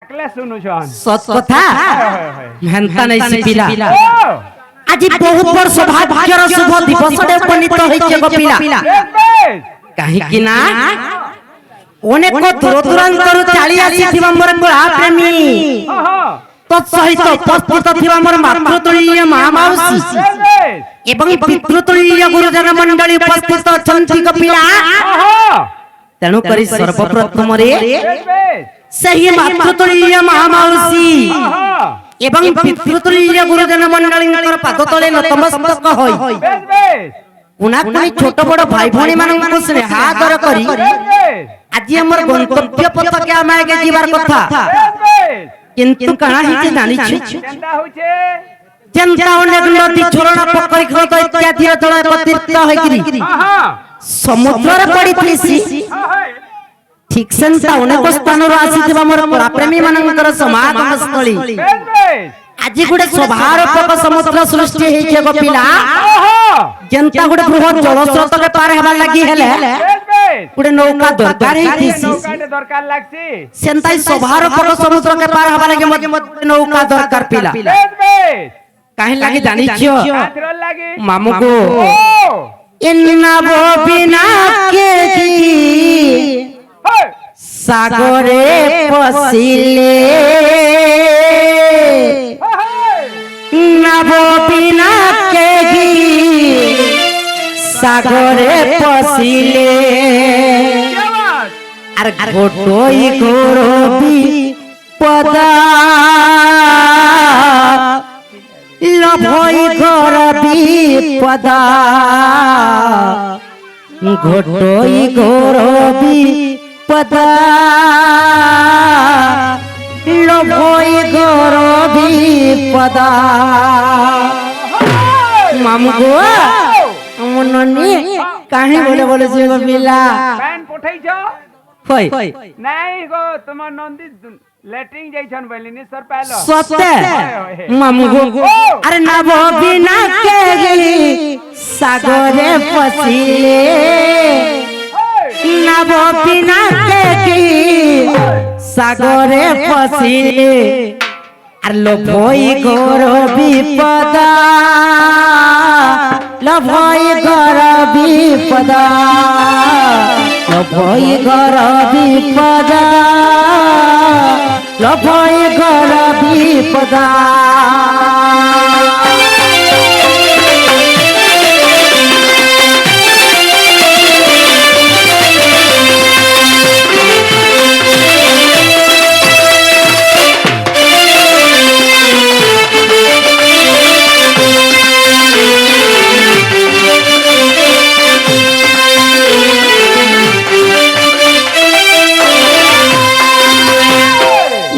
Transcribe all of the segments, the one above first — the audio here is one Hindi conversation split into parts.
एकले सुनु छन सत कथा हेंता नहीं सिपिला आज बहुत वर्ष भाग्यर शुभ दिवस रे उपनीत होइছে गोपिला काहे कि ना अनेक दूर दूरांतर चाली आसीथिबा मोर कळा प्रेमी तत्सहित उपस्थित थिबा मोर मातृतुल्य महामाउसी एवं पितृतुल्य गुरुजन मंडली उपस्थित अछंती गोपिला तेणु करी सर्वप्रथम रे सही मातृतुल्य महामाउसी एवं पितृतुल्य गुरुजन मंडली पाद तले नतमस्तक होई उना कोई छोट बड़ भाई भणी मानन को स्नेह आदर करी आज हमर गंतव्य पथ के आमे के जीवार कथा किंतु कणा हिते जानि छी केंदा होचे जनता अनेक नदी छोरणा पोखरी खत इत्यादि जल तीर्थ होइकरी समुद्र रे पड़ी थीसी ठीक संता अनेक स्थान रो आसीथिबा मोर प्रेमी माननकर समागम स्थली आज गुडे स्वभावक समुद्र सृष्टि हेचे गोपिला जनता गुडे बृहत जलस्रोत के पार हेबा लागि हेले गुडे नौका दरकार हेतिसी दरकार लागसी सेंताई स्वभावक समुद्र के पार हेबा लागि मते नौका दरकार पिला काहे लागि जानि छियो मामू को इन्ना वो बिना के जी सागरे पसिले नबो बिना के गी सागरे पसिले आर गोटोई गोरबी पदा लभई गोरबी पदा गोटोई गोरबी पदा लभई गोरबी पदा मामू गो मननी काहे बोले बोले जे बिला पैन पठै छ होय नहीं गो तुम नंदी लेटरिंग जैछन बलिनी सर पहलो सत्य मामू गो अरे नबो बिना के गी सागरे पसिले नबो बिना के गी सागरे पसिले आर लभई गोरबी पदा लभई गोरबी पदा लभई गोरबी पदा लभई गोरबी पदा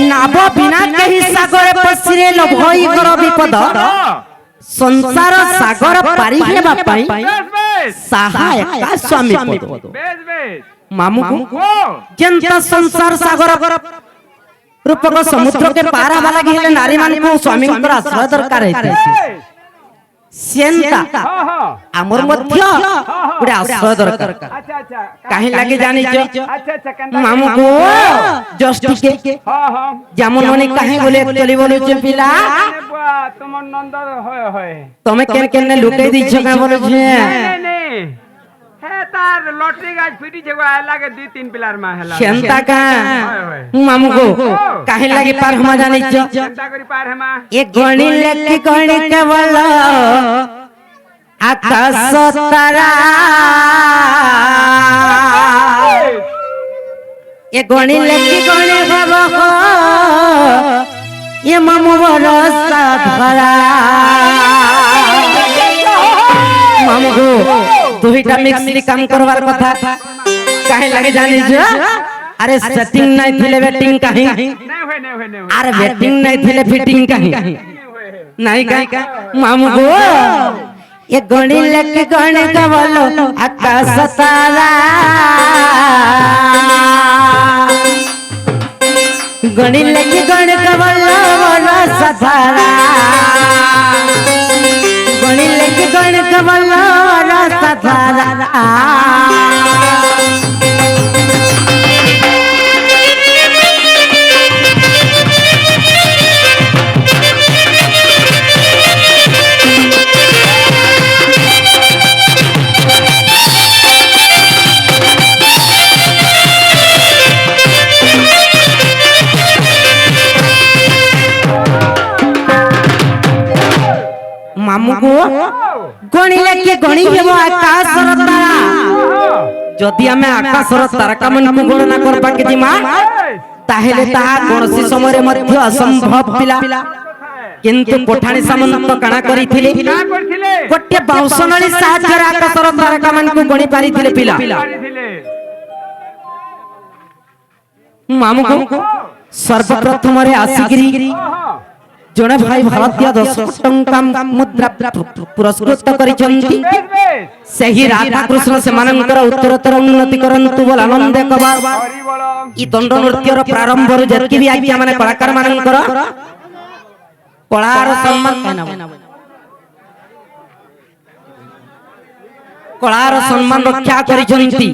नाबो बिना कहीं सागर पसिरे लभई गोरबी पदा संसार सागर पारी हेबा पई सहायक स्वामी पद मामू को जनता संसार सागर रूपक समुद्र के पार हवा लागि हेले नारी मान को स्वामी को आश्रय दरकार हेते सेंता हमर मध्य गुडे आश्रय दरकार अच्छा अच्छा काहे लागि जानि छ अच्छा अच्छा कंदा मामू को जस्टी के हां हां जेमन मने काहे बोले चली बोले छ पिला तुम नंद होय होय तमे केन केन लुकै दी छ का बोले छ नहीं नहीं है तार लॉटरी गाज फिटी जगो आला के 2-3 पिलर में हला सेंता का मामू को काहे लागि पार हम जानि छ सेंता करी पार हमा एक गणी लेके गणी के बोला आकाश तारा ये गणी लेके गणी बाबा ये मामू बरसा धरा मामू को दुईटा मिक्स काम करवार कथा काहे लागि जानि छ अरे सेटिंग नहीं थिले वेटिंग काहे नहीं होय अरे वेटिंग नहीं थिले फिटिंग काहे नहीं का मामू को ये गणी लेके गणी का बोलो आकाश तारा गणी लेके गणी का बोलो बरसा धरा गणी लेके गणी का बोलो बरसा धरा ମାମୁଁକୁ ଗଣିଲେ କି ଗଣି ହେବ ଆକାଶର ତାରା ଯଦି ଆମେ ଆକାଶର ତାରକା ମାନଙ୍କୁ ଗଣନା କରିବା କି ଜିମା ତାହେଲେ ତାହା କୌଣସି ସମୟରେ ମଧ୍ୟ ଅସମ୍ଭବ ଥିଲା କିନ୍ତୁ ପଠାଣି ସାମନ୍ତ କାଣା କରିଥିଲେ ଗୋଟିଏ ବାଉଁଶନଳୀ ସାହାଯ୍ୟରେ ଆକାଶର ତାରକା ମାନଙ୍କୁ ଗଣି ପାରିଥିଲେ ପିଲା ମାମୁଁକୁ ସର୍ବପ୍ରଥମରେ ଆସିକିରି ଜଣେ ଭାଇ ଭାରତୀୟ 10 ଟଙ୍କା ମୁଦ୍ରା ପୁରସ୍କୃତ କରିଛନ୍ତି ସେହି ରାଧା କୃଷ୍ଣ ସେମାନଙ୍କର ଉତ୍ତରୋତ୍ତର ଉନ୍ନତି କରନ୍ତୁ ବୋଲି ଆନନ୍ଦ କବା ଇ ଦଣ୍ଡ ନୃତ୍ୟର ପ୍ରାରମ୍ଭରୁ ଯେତିକି ବି ଆଜ୍ଞା ମାନେ କଳାକାର ମାନଙ୍କର କଳାର ସମ୍ମାନ ରକ୍ଷା କରିଛନ୍ତି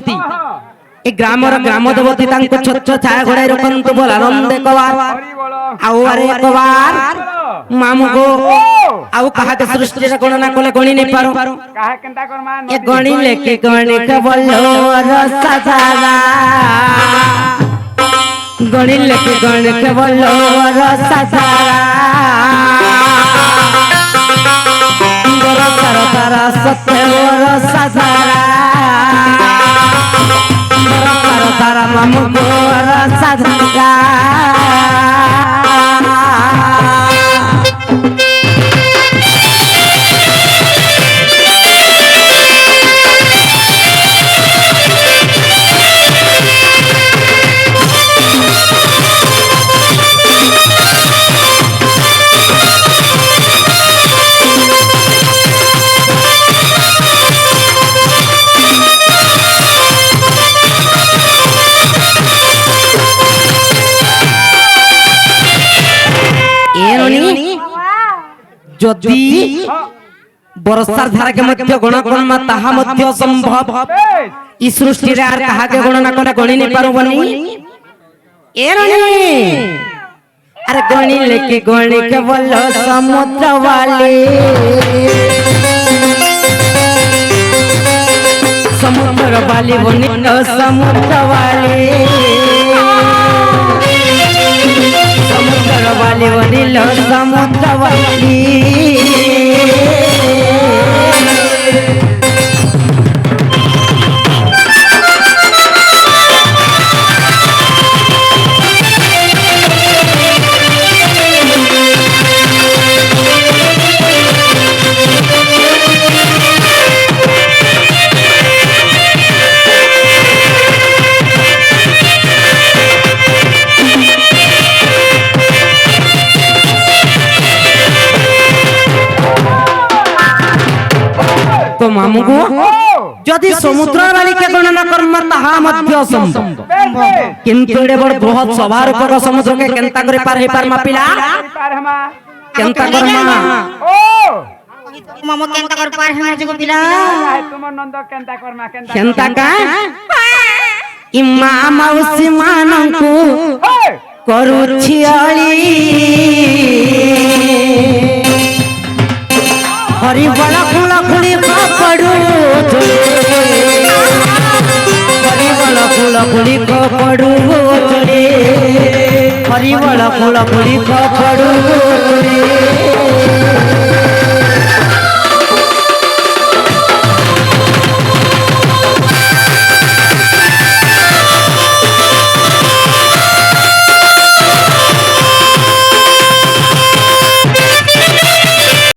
ଏ ଗ୍ରାମର ଗ୍ରାମ ଦେବତୀ ତାଙ୍କୁ ଛୋଟ ଛାୟା ଘୋଡାଇ ରଖନ୍ତୁ ବୋଲି ଆନନ୍ଦ କବା ଆଉ ଆରେ କବାର ମାମୁଁକୁ ଆଉ କାହାକେ ସୃଷ୍ଟିରେ ଗଣନା କଲେ ଗଣି ନେଇ ପାରୁ ଏ ଗଣିଲେ କି ଗଣି କେବଳ ରସାଧାରା ଗଣିଲେ କି ଗଣି କେବଳ ରସାଧାରା ରସାର ତାରା ସତ୍ୟ ରସାଧାରା ରସାର ତାରା ମାମୁଁକୁ ରସାଧାରା যদি বর্ষার ধারাকে মধ্য গণ কর্মা তাহা মধ্য সম্ভব ই সৃষ্টিরে আর কাহাকে গণনা করে গণি নি পারবনি এরনি আরে গণিলে কি গণি কেবল সমুদ্র वाले সমুদ্র वाले বনি সমুদ্র वाले समुद्र वाली वनील समुद्र वाली तो मामूको जदि समुद्र वाली के गणना कर्म ताहा मध्य संभव किंतु एडे बड़ बृहत सभार पर समुद्र के केंता करे पार हे पार मापिला केंता कर्मा ओ मामू केंता कर पार हे जगो पिला तुम नंद केंता कर्मा केंता का इमा माउसी मानंकु करूछियाली हरि बड़ा खुला खुली पड़ू हरि बड़ा खुला खुली पड़ू हरि बड़ा खुला खुली पड़ू